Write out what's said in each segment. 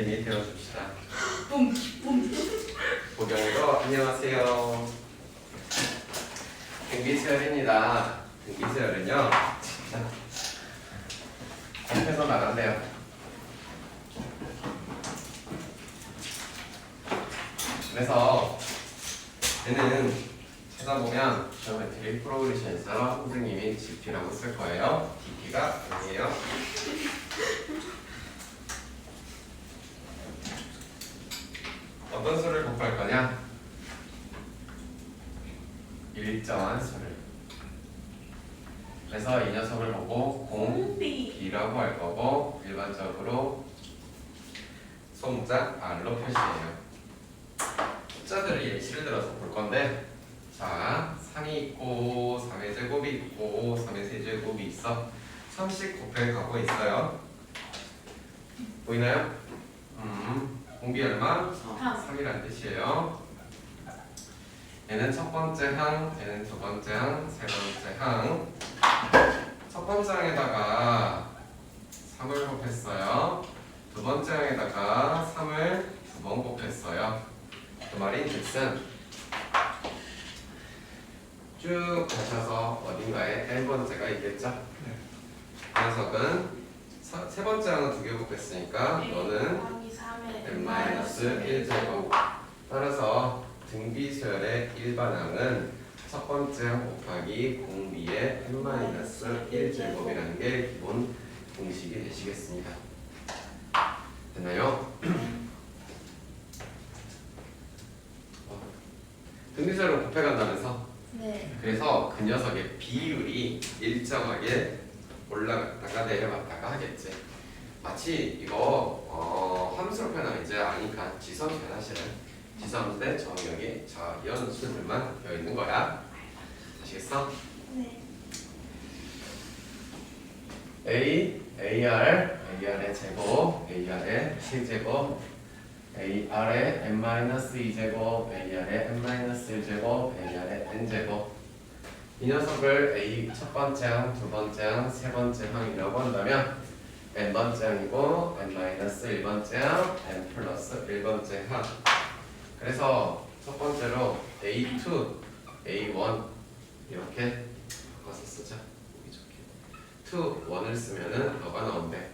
진심이 되어줍시다. 뿜. 보경이도 안녕하세요. 등비수열입니다. 등비수열은요 앞에서 나간대요. 그래서 얘는 찾아보면 지오메트리 프로그레션에서 선생님이 GP라고 쓸 거예요. DP가 아니에요. 어떤 수를 곱할 거냐? 일정한 수를. 그래서 이 녀석을 보고 공비라고 할 거고 일반적으로 소문자 R로 표시해요. 숫자들을 예시를 들어서 볼 건데, 자, 상이 있고 3의 제곱이 있고 3의 세제곱이 있어. 3씩 곱해 가고 있어요. 보이나요? 공비 얼마? 3이란 뜻이에요. 얘는 첫 번째 항, 얘는 두 번째 항, 세 번째 항. 첫 번째 항에다가 3을 곱했어요. 두 번째 항에다가 3을 두 번 곱했어요. 그 말인 즉슨 쭉 가셔서 어딘가에 n번째가 있겠죠? 그 녀석은 세 번째 항은 두 개 곱했으니까 너는 n-1제곱. 따라서 등비수열의 일반항은 첫 번째 항 곱하기 공비의 n-1제곱이라는 게 기본 공식이 되시겠습니다. 됐나요? 등비수열을 곱해간다면서? 네. 그래서 그 녀석의 비율이 일정하게 올라갔다가 내려갔다가 하겠지. 마치 이거 함수로 표현하면 이제 아니까 지수함수야. 사실은 지수함수인데 정역이 자 이런 수들만 되어 있는 거야. 아시겠어? 네. AR의 제곱, AR의 세제곱, AR의 n-2제곱, AR의 n-1제곱, AR의 n제곱. 이 녀석을 A 첫 번째 항, 두 번째 항, 세 번째 항이라고 한다면 n번째 항이고 n-1번째 항, n+1번째 항. 그래서 첫 번째로 A2, A1 이렇게 바꿔서 쓰자. 보기 좋게 2, 1을 쓰면은 너가 나온대.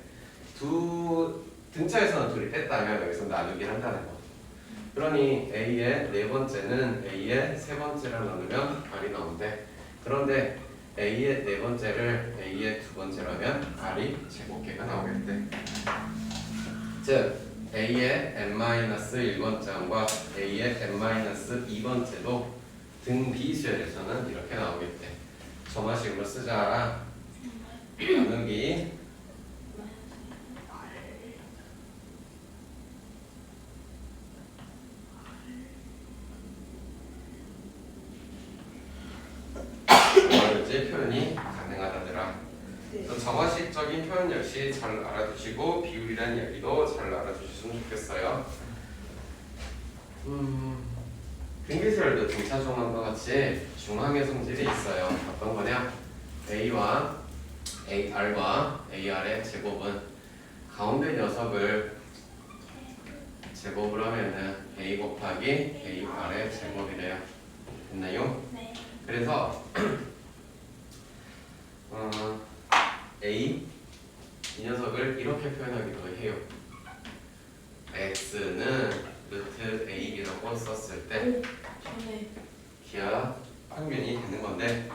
등차에서는 둘이 뺐다면 여기서 나누긴 한다는 거. 그러니 A의 네 번째는 A의 세 번째를 나누면 R이 나온대. 그런데 A의 네 번째를 A의 두 번째라면 R이 제곱계가 나오겠대. 즉 A의 n-1번째 항과 A의 n-2번째도 등비수열에서는 이렇게 나오겠대. 점화식으로 쓰자. 나누기 뭐든지 표현이 가능하다더라. 정화식적인 표현 역시 잘 알아두시고 비율이라는 얘기도 잘 알아두셨으면 좋겠어요. 등비수열도 등차 중항과 같이 중항의 성질이 있어요. 어떤 거냐? A와 R과 AR의 제곱은 가운데 녀석을 제곱을 하면은 A 곱하기 AR의 제곱이래요. 됐나요? 네. 그래서 A 이 녀석을 이렇게 표현하기도 해요. X는 루트 A라고 썼을 때 네. 기하 평균이 되는 건데,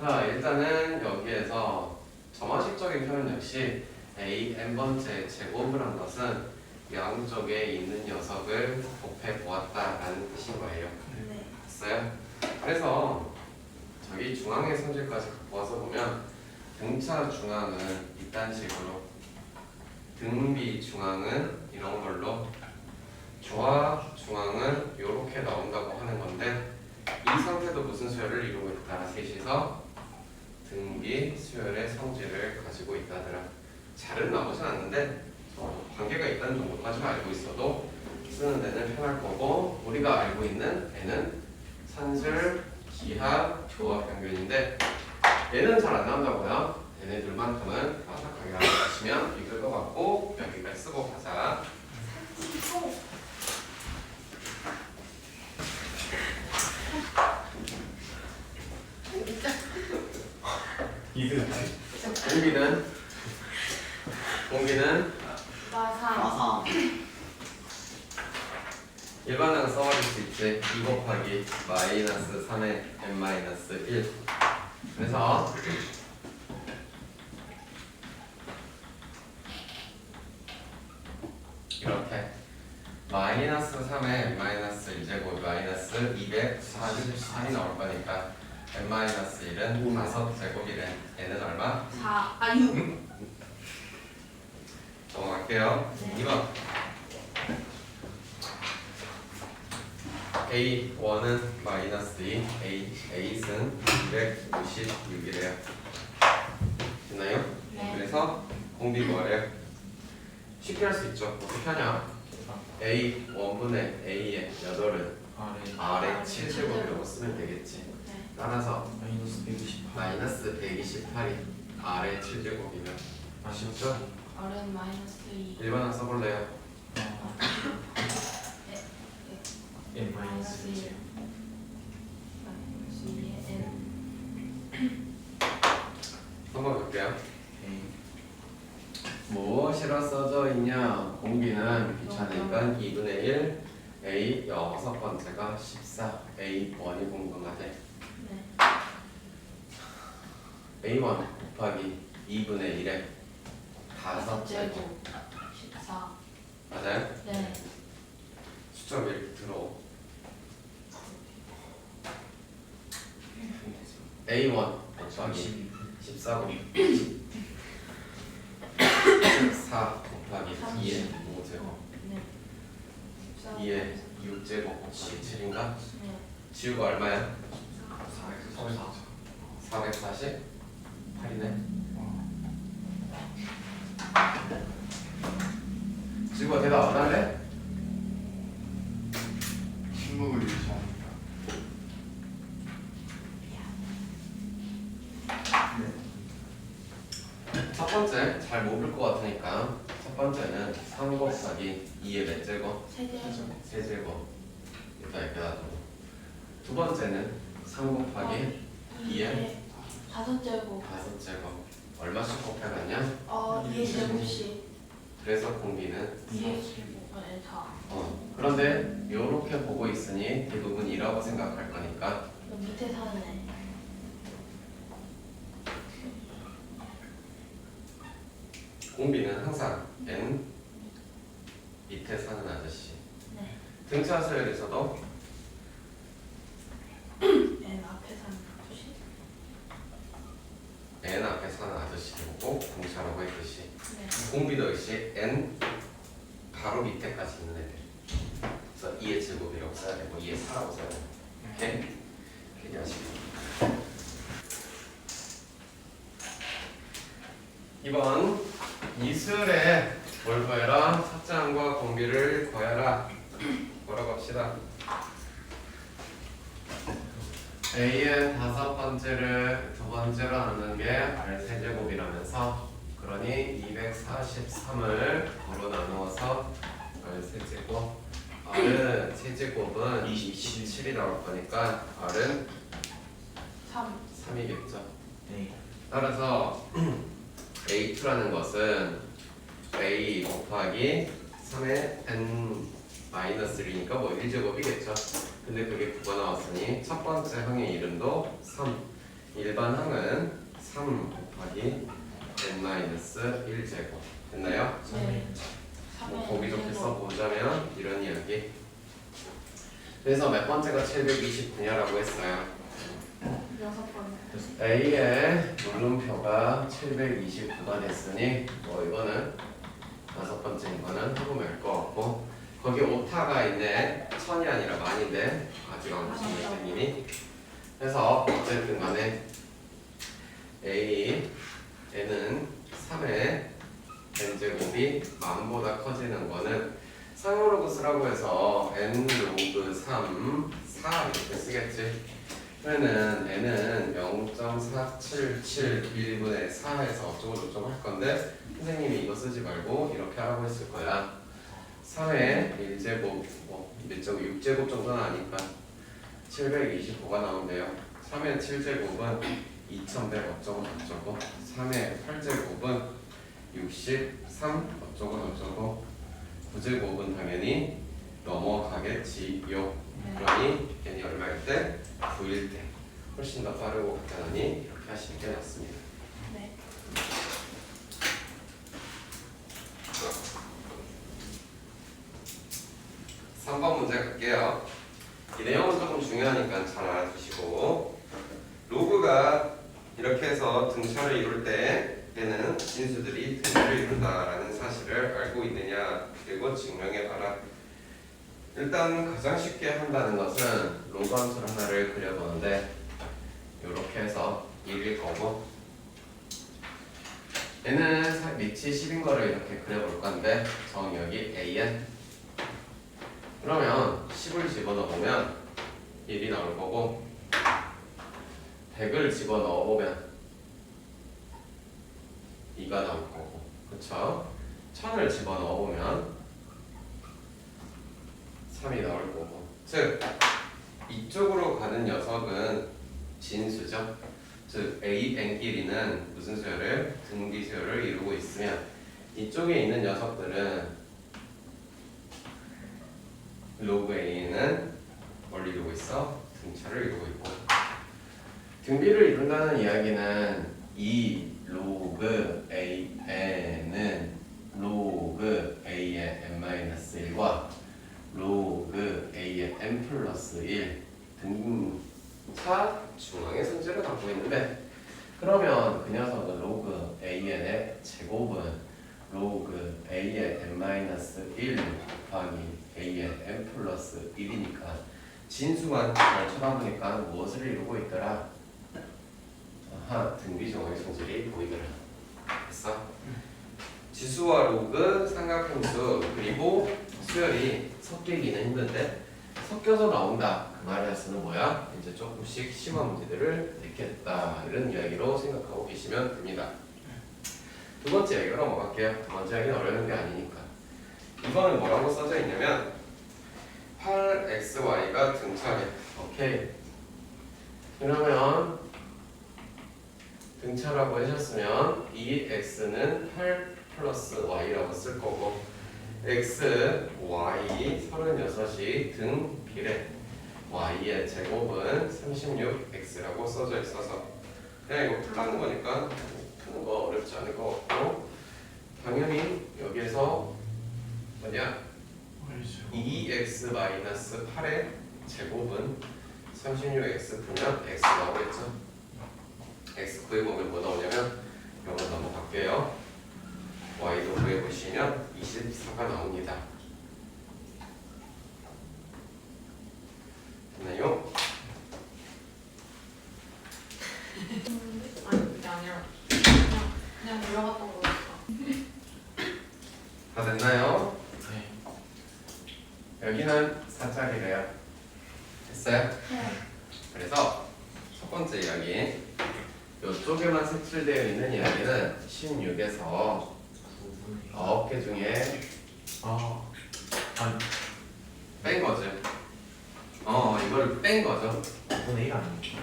자 일단은 여기에서 점화식적인 표현 역시 A n번째 제곱을 한 것은 양쪽에 있는 녀석을 곱해 보았다라는 뜻인 거예요. 네. 됐어요? 그래서 저기 중앙의 성질까지 갖고 와서 보면 등차 중앙은 이딴 식으로, 등비 중앙은 이런 걸로, 조화 중앙은 이렇게 나온다고 하는 건데, 이 상태도 무슨 수열을 이루고 있다? 셋이서 등비 수열의 성질을 가지고 있다더라. 잘은 나오진 않는데 관계가 있다는 정도까지만 알고 있어도 쓰는 데는 편할 거고, 우리가 알고 있는 N은 산술, 기하, 조화 평균인데 얘는 잘 안 나온다고요. 얘네들만큼은 바삭하게 알아두시면 이길 것 같고 여기까지 쓰고 가자. 이들 공기는 마삼. 일반항 써버릴 수 있지. 2 곱하기 마이너스 3의 n 마이너스 1. 그래서 이렇게 마이너스 3의 n 마이너스 1제곱 마이너스 244이 나올 거니까 n 마이너스 1은 5제곱이래. n은 얼마? 6. 넘어갈게요. 2번 A1은 마이너스 2, A승 256이래요. 됐나요? 네. 그래서 공비 뭐래요? 쉽게 할 수 있죠. 어떻게 하냐? A 1분의 A의 8은 R의 7제곱이라고 쓰면 되겠지. 네. 따라서 마이너스 128. 마이너스 128이 R의 7제곱이면 쉽죠? 어른 마이너스 2. 일반항 써볼래요? n 마이너스 1. 마이너스 2의 n. 한번 볼게요. 무엇이라 써져 있냐? 공비는 귀찮으니까 2분의 1 A 여섯 번째가 14 A1이 궁금하대. 네. A1 곱하기 2분의 1에 5제곱 14. 맞아요? 네. 숫자 왜 이렇게 들어? A1 곱하기 14 곱하기 4 곱하기 2의 5제곱 네. 2의 6제곱 곱하기 7인가? 네. 지우가 얼마야? 440. 448이네. 지우가 대답 안 할래? 침묵을 유지합니다. 첫 번째 잘 못 볼 것 같으니까 첫 번째는 3 곱하기 2의 몇 제곱? 세제곱. 세제곱 일단 이렇게 놔두고 두 번째는 3 곱하기 2의 5제곱. 5제곱 얼마씩 곱해갔냐? 2의 제곱씩. 그래서 공비는 2의 제곱. 네, 4. 그런데 이렇게 보고 있으니 대부분 2라고 생각할 거니까 이거 밑에 사는 공비는 항상 n 밑에 사는 아저씨. 네. 등차 서열에서도 n 앞에 사는 아저씨. n 앞에 사는 아저씨를 보고 등차라고 했듯이 네. 공비도 역시 n 바로 밑에까지 있는 애들. 그래서 2의 제곱이라고 써야 되고 2의 4라고 써야 되고 이렇게 얘기하시고 2번 이슬에 뭘 구해라? 삭장과 공비를 구해라. 뭐라고 합시다. A의 5번째를 2번째로 나누는 게 R 세제곱이라면서 그러니 243을 도로 나누어서 R 세제곱 R은 세제곱은 27이 나올 거니까 R은 3. 3이겠죠. 네. 따라서 A2라는 것은 A 곱하기 3의 n 마이너스 1이니까 뭐 1제곱이겠죠. 근데 그게 9가 나왔으니 첫 번째 항의 이름도 3. 일반 항은 3 곱하기 n 마이너스 1제곱. 됐나요? 네. 뭐 보기 좋게 써보자면 이런 이야기. 그래서 몇 번째가 729냐라고 했어요. 6번. A의 물음표가 729가 됐으니 뭐 이거는 5번째인 거는 해보면 알 것 같고 거기 오타가 있네. 천이 아니라 만인데 아직 안 보신 선생님이. 그래서 어쨌든 간에 N은 3의 n제곱이 만보다 커지는 거는 상호로그 쓰라고 해서 n 로그 3, 4 이렇게 쓰겠지. 그러면은 n은 0.4771분의 4에서 어쩌고저쩌고 할 건데 선생님이 이거 쓰지 말고 이렇게 하라고 했을 거야. 3의 1제곱 몇 제곱 6제곱 정도는 아니까 725가 나온대요. 3의 7제곱은 2100 어쩌고 저쩌고 3의 8제곱은 63 어쩌고 저쩌고 9제곱은 당연히 넘어가겠지요. 그러니 n이 얼마일 때? 9일 때 훨씬 더 빠르고 간단하니 이렇게 하시는 게 낫습니다. 네. 3번 문제 갈게요. 이 내용은 조금 중요하니까 잘 알아두시고, 로그가 이렇게 해서 등차를 이룰 때에는 진수들이 등비를 이룬다라는 사실을 알고 있느냐, 그리고 증명해봐라. 일단 가장 쉽게 한다는 것은 로그 함수 하나를 그려보는데 이렇게 해서 1일 거고, 얘는 밑이 10인 거를 이렇게 그려볼 건데 정역이 AN. 그러면 10을 집어넣으면 1이 나올 거고, 100을 집어넣어보면 2가 나올 거고, 그쵸? 1000을 집어넣어보면 3이 나올 거고, 즉 이쪽으로 가는 녀석은 진수죠. 즉 A, N끼리는 무슨 수열을? 등비 수열을 이루고 있으면 이쪽에 있는 녀석들은 로그 A는 뭘 이루고 있어? 등차를 이루고 있고, 등비를 이룬다는 이야기는 이 로그 AN은 로그 A의 n-1과 로그 A의 n 플러스 1 등차 중앙의 성질을 갖고 있는데, 그러면 그 녀석은 로그 AN의 제곱은 로그 A의 n-1 곱하기 A의 n 플러스 1이니까 진수만 잘 쳐다보니까 무엇을 이루고 있더라? 아하, 등비중앙의 성질이 보이더라. 됐어? 지수와 로그, 삼각함수, 그리고 수열이 섞이기는 힘든데 섞여서 나온다, 그 말이야서는 뭐야? 이제 조금씩 심한 문제들을 냈게 됐다, 이런 이야기로 생각하고 계시면 됩니다. 두 번째 이야기로 넘어갈게요. 두 번째 이야기는 어려운 게 아니니까. 이거는 뭐라고 써져 있냐면 8xy가 등차래. 오케이. 그러면 등차라고 하셨으면 이 x는 8 플러스 y라고 쓸 거고, x, y 36이 등비례, y의 제곱은 36x라고 써져 있어서 그냥 이거 풀라는 거니까 푸는 거 어렵지 않을 것 같고, 당연히 여기에서 뭐냐? 2x-8의 제곱은 36x 풀면 x 나오겠죠? x 구해보면 뭐 나오냐면 이거 넘어갈게요. y도 구해보시면 24가 나옵니다. 됐나요? 아니 그게 아니라 그냥 내려갔던 거였어. 다 됐나요? 네. 여기는 4짜리래요. 됐어요? 네. 그래서 첫 번째 이야기, 이쪽에만 색칠되어 있는 이야기는 16에서 9개 중에 아니 뺀 거지. 이걸 뺀 거죠. 5분의 1 아닙니까?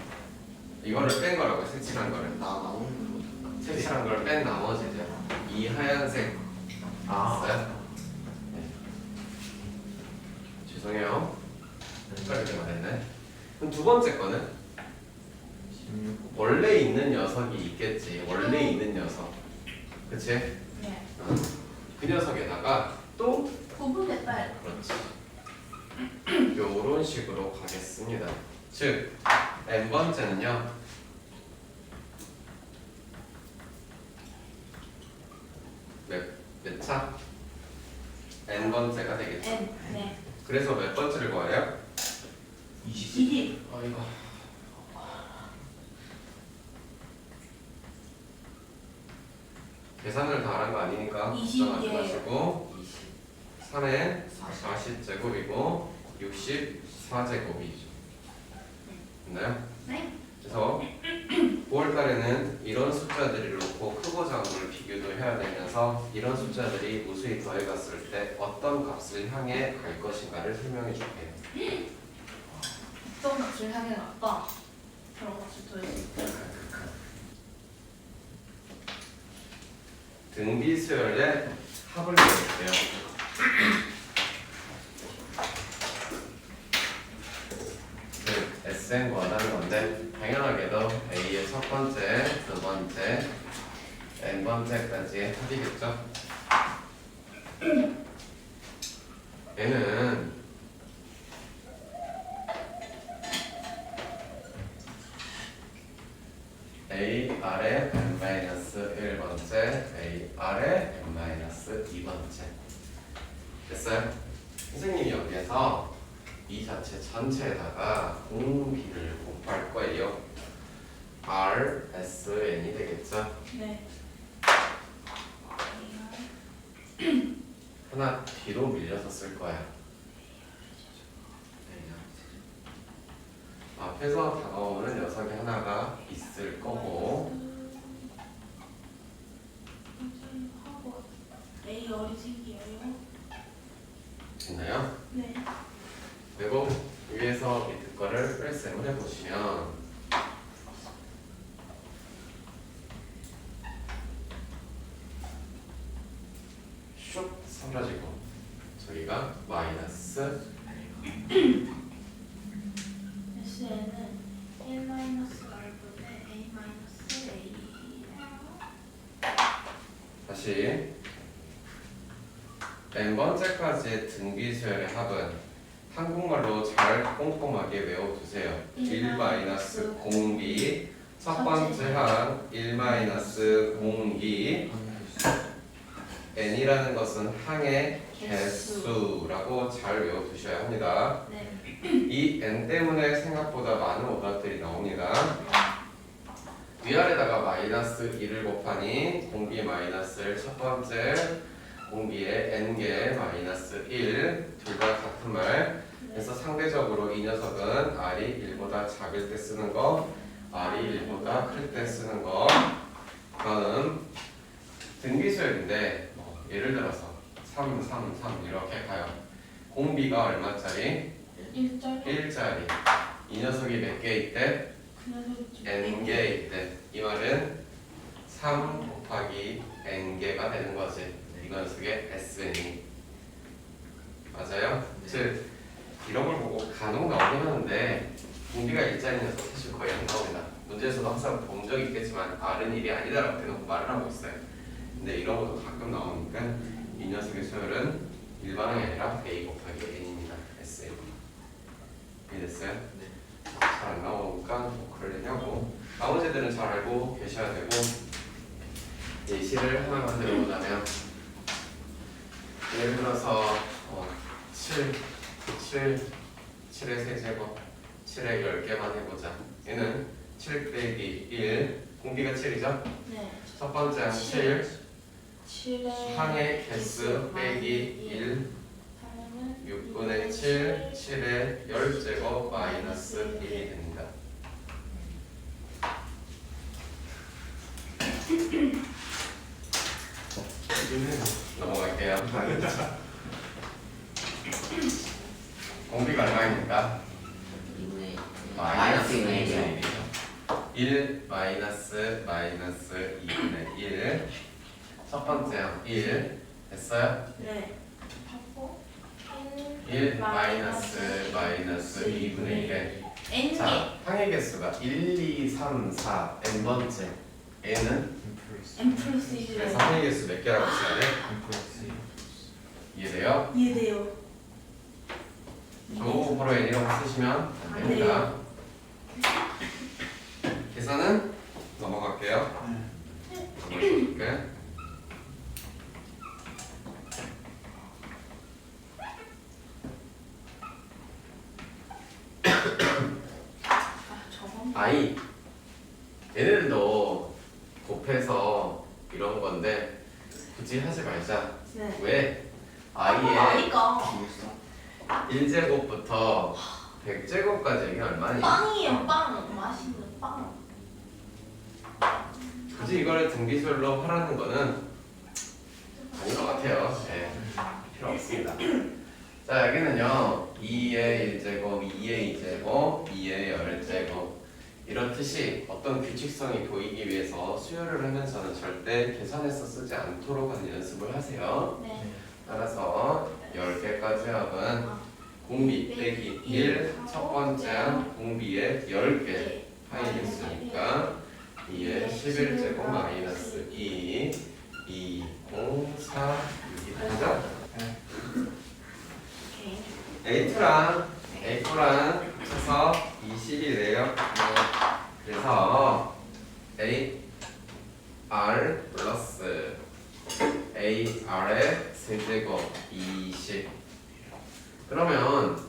이거를 뺀 거라고, 색칠한 거를. 나오는 거. 색칠한 걸 뺀 나머지죠. 이 하얀색 있어요? 네. 죄송해요. 헷갈리게 말했네. 그럼 두 번째 거는 16. 원래 있는 녀석이 있겠지. 원래 있는 녀석. 그치? 네. 그 녀석에다가 또 구분됐다. 그렇지. 요런 식으로 가겠습니다. 즉 n번째는요, 몇 차? n번째가 되겠죠. N. 네. 그래서 몇 번째를 구해요? 20. 이거 계산을 다 하는 거 아니니까 걱정하지 20에 마시고 3의 40제곱이고 64제곱이죠. 됐나요? 네. 그래서 9월 달에는 이런 숫자들이 놓고 크고 작은 걸 비교도 해야 되면서 이런 숫자들이 무수히 더해갔을 때 어떤 값을 향해 갈 것인가를 설명해 줄게요. 어떤 값을 향해 갈까? 그런 값을 더해줄 때. 등비수열의 합을 내볼게요. SN 구하다는 건데 당연하게도 A의 첫 번째, 두 번째, N번째까지의 합이겠죠? 얘는 A 아래 n-1번째, A 아래 n-2번째 됐어요? 선생님이 여기에서 이 자체 전체에다가 공비를 곱할 거예요. R, S, N이 되겠죠? 네. 하나 뒤로 밀려서 쓸 거야. 앞에서 다가오는 녀석이 하나가 있을 거고 하고 A 열이 생겨요. 됐나요? 네. 그리고 위에서 밑에 거를 프레스를 해보시면 슉 사라지고 저기가 마이너스 SN은 1-R분의 A-A. 다시 n번째까지의 등비수열의 합은 한국말로 잘 꼼꼼하게 외워두세요. 1-공비 첫 번째 항 1-공기 n이라는 것은 항의 개수라고 잘 외워두셔야 합니다. 네. 이 n 때문에 생각보다 많은 오답들이 나옵니다. 위아래다가 마이너스 2를 곱하니 공비 마이너스를 첫 번째 공비에 n개 마이너스 1 둘 다 같은 말. 그래서 상대적으로 이 녀석은 r이 1보다 작을 때 쓰는 거, r이 1보다 클 때 쓰는 거. 다음 등비수열인데 예를 들어서 3, 3, 3 이렇게 가요. 공비가 얼마짜리? 1짜리. 이 녀석이 몇 개 있대? 그 녀석이 n개 있대. 이 말은 3 곱하기 n개가 되는 거지. 이 녀석의 SN이. 맞아요? 즉 이런 걸 보고 간혹 나오긴 하는데 공비가 일자리 녀석 사실 거의 안 나옵니다. 문제에서도 항상 본 적이 있겠지만 R은 1이 아니다라고 대놓고 말을 하고 있어요. 근데 이런 것도 가끔 나오니까 이 녀석의 수열은 일반항이 아니라 A 곱하기 N입니다. SN. 이해됐어요? 네. 잘 안 나오니까 뭐 그러려냐고. 나머지 애들은 잘 알고 계셔야 되고 예시를 하나 만들어 보자면 예를 들어서 7의 세제곱 7의 10개만 해보자. 얘는 7 빼기 1 공비가 7이죠? 네. 첫 번째 항 7 7의 항의 개수 빼기 1 6분의 7 7의 10제곱 마이너스 1이 됩니다. 넘어갈게요. 공비가 얼마입니까? 마이너스 2분의 1이죠. 1 마이너스 2분의 1 첫 번째 항 1 됐어요? 네. 하고 1 마이너스 2분의 1에 N개. 자, 항의 개수가 1, 2, 3, 4 n번째 n은 N 플러스 1. 그래서 항의 개수 몇 개라고 써야 돼? 이해돼요? 이해돼요. 조 바로 n이라고 쓰시면 안 됩니다. 계산은 넘어갈게요. 넘어갈게. 저건 i 얘네들도 곱해서 이런 건데 굳이 하지 말자. 네. 왜? i의 아니까 1제곱부터 100제곱까지 이게 얼마니? 빵이에요. 빵. 맛있는 빵. 굳이 이거를 등비수열로 하라는 거는 아닌 것 같아요. 네, 필요 없습니다. 자, 여기는요 2의 1제곱, 2의 2제곱, 2의 10제곱 이렇듯이 어떤 규칙성이 보이기 위해서 수열을 하면서는 절대 계산해서 쓰지 않도록 하는 연습을 하세요. 네. 따라서 10개까지 합은 공비 빼기 1 첫 번째 항 공비의 10개 파이겠으니까 2의 11제곱 마이너스 2 2, 0, 4 이렇게 되죠? 오케이. A2랑 합쳐서 20이래요. 그래서 A R 플러스 A R의 세제곱 20. 그러면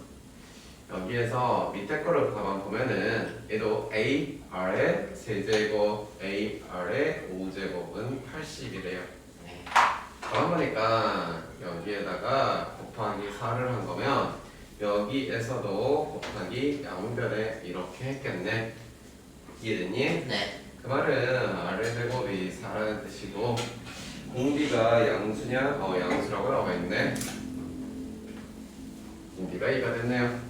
여기에서 밑에 거를 가만 보면은 얘도 A R의 세제곱 A R의 5제곱은 80이래요. 그런 거니까 여기에다가 곱하기 4를 한 거면 여기에서도 곱하기 양변에 이렇게 했겠네. 이해됐니? 네. 그 말은 R의 제곱이 4라는 뜻이고 공비가 양수냐? 양수라고 나와 있네. 공비가 2가 됐네요.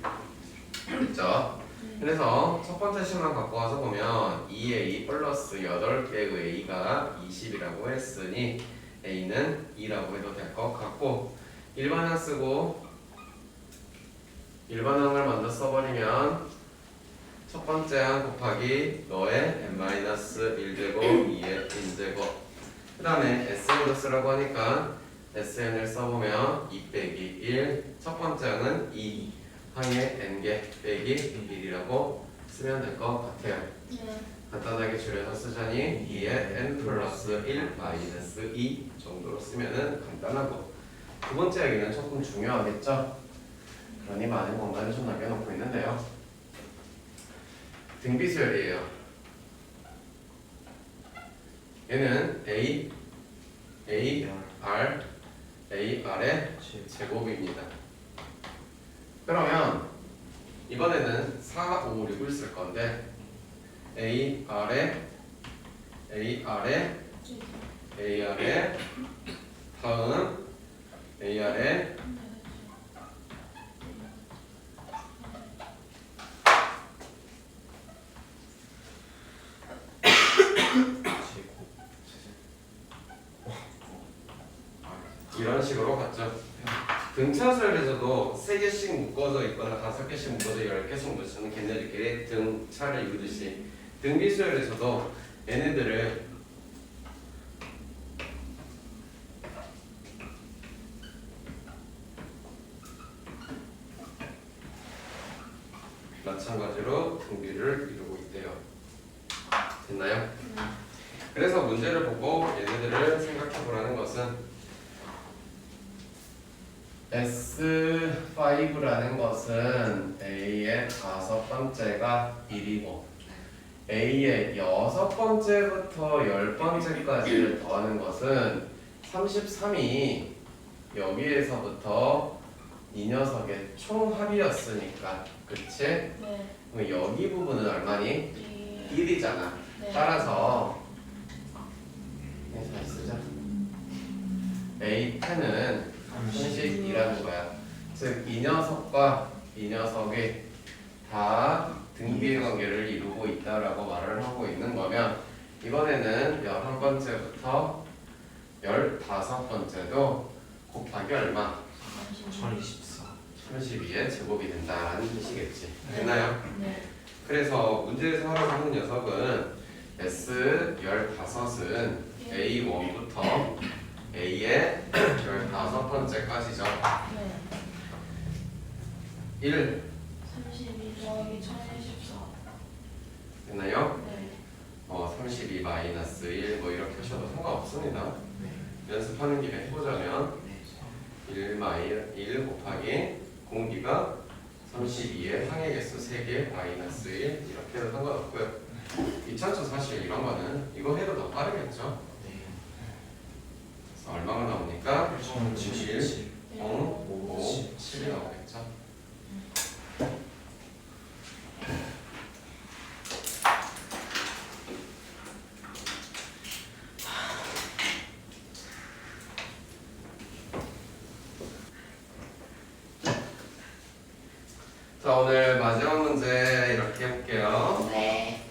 그렇죠? 그래서 첫 번째 식만 갖고 와서 보면 2A 플러스 8개의 A가 20이라고 했으니 A는 2라고 해도 될 것 같고 일반항 쓰고 일반항을 먼저 써버리면 첫 번째 항 곱하기 너의 n-1제곱 2의 n제곱 그 다음에 SN도 쓰라고 하니까 SN을 써보면 2 빼기 1 첫 번째 항은 2 항의 n개 빼기 1이라고 쓰면 될 것 같아요. 네. 간단하게 줄여서 쓰자니 2의 n 플러스 1 마이너스 2 정도로 쓰면은 간단하고 두 번째 얘기는 조금 중요하겠죠? 그러니 많은 공간을 좀 남겨놓고 있는데요. 등비수열이에요. 얘는 A, R, R의 제곱입니다. 그러면 이번에는 4, 5, 6을 쓸 건데 AR의 다음 AR의 이런 식으로 갔죠. 등차수열에서도 3개씩 묶어져 있거나 5개씩 묶어져 10개씩 묶어서는 걔네들끼리 등차를 이루듯이 등비수열에서도 얘네들을 마찬가지로 등비를 이루고 있대요. 됐나요? 그래서 문제를 보고 얘네들을 생각해 보라는 것은 S5라는 것은 A의 5번째가 1이고 A의 6번째부터 10번째까지를 더하는 것은 33이 여기에서부터 이 녀석의 총합이었으니까 그치? 네. 그럼 여기 부분은 얼마니? 1이잖아. 네. 따라서 다시 쓰자. A10은 30이라는 거야. 즉 이 녀석과 이 녀석이 다 등비의 관계를 이루고 있다라고 말을 하고 있는 거면 이번에는 11번째부터 15번째도 곱하기 얼마? 1024. 32의 제곱이 된다라는 뜻이겠지. 됐나요? 네. 그래서 문제에서 하라고 하는 녀석은 S15은 A1부터 A의 15번째까지죠. 네. 1 32 더하기 1024. 됐나요? 네. 32 마이너스 1 뭐 이렇게 하셔도 상관없습니다. 네. 연습하는 김에 해보자면 네. 1 곱하기 공비가 32의 항의 개수 3개 마이너스 1 이렇게 해도 상관없고요. 귀찮죠 사실 이런 거는. 이거 해도 더 빠르겠죠. 네. 그래서 얼마가 나오니까 1077. 0, 5, 7이 나오겠죠. 자, 오늘 마지막 문제 이렇게 해볼게요. 네.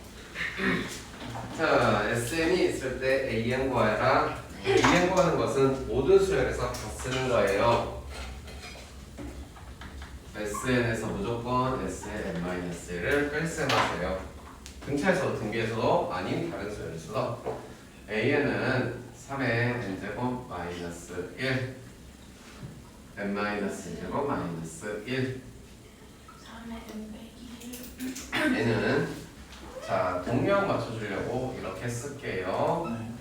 자, SN이 있을 때 AN 구하라. AN 구하는 것은 모든 수열에서 다 쓰는 거예요. SN에서 무조건 SN-1을 뺄셈하세요. 등차에서 등비에서도 아닌 다른 수열에서도 AN은 3의 n제곱 마이너스 1 n-1제곱 마이너스 1 3의 n 빼기 1. n은 자 동력 맞춰주려고 이렇게 쓸게요. 네.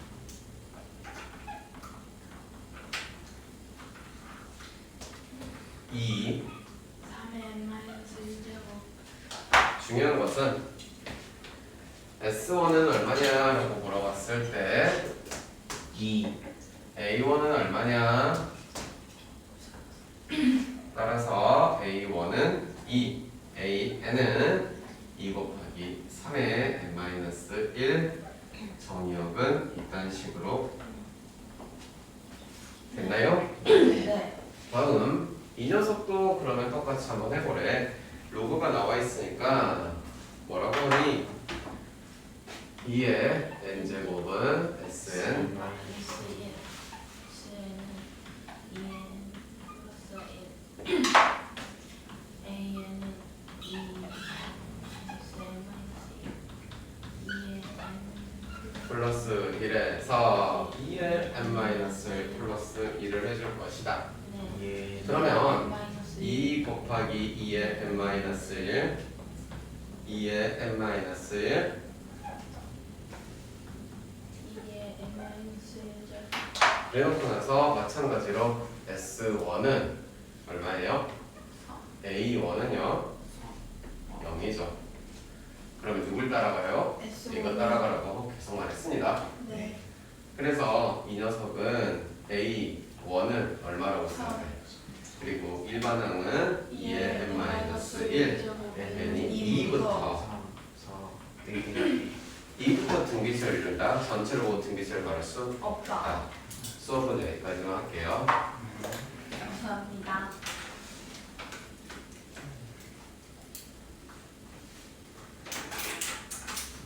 2 3의 n 마이너스 1제곱. 중요한 것은 S1은 얼마냐 라고 물어봤을 때 2 A1은 얼마냐 따라서 A1은 2 AN은 2 곱하기 3의 n-1 정의역은 이딴 식으로 됐나요? 네. 다음 이 녀석도 그러면 똑같이 한번 해보래. 로그가 나와 있으니까 뭐라고 하니? 2의 n제곱은 sn 마이너스 1. C는 2n 플러스 1. A는 2 마이너스 n 마이너스 1. 2의 n 플러스 1에서 2의 n-1 플러스 1을 해줄 것이다. 네. 예. 그러면 마이너스 2 곱하기 2의 n-1 2의 n-1 2의 n 마이너스 1제곱. 그래놓고 나서 마찬가지로 S1은 얼마예요? A1은요 0이죠. 그러면 누굴 따라가요? 이거 따라가라고 계속 말했습니다. 네. 그래서 이 녀석은 A1은 얼마라고 생각해? 그리고 일반항은 2의 n-1 n이 2부터 3 4 되게 2부터 등비수를 이룬다. 전체를 보고 등비수를 말할 수 없다. 없다. 수업은 여기까지만 할게요. 감사합니다.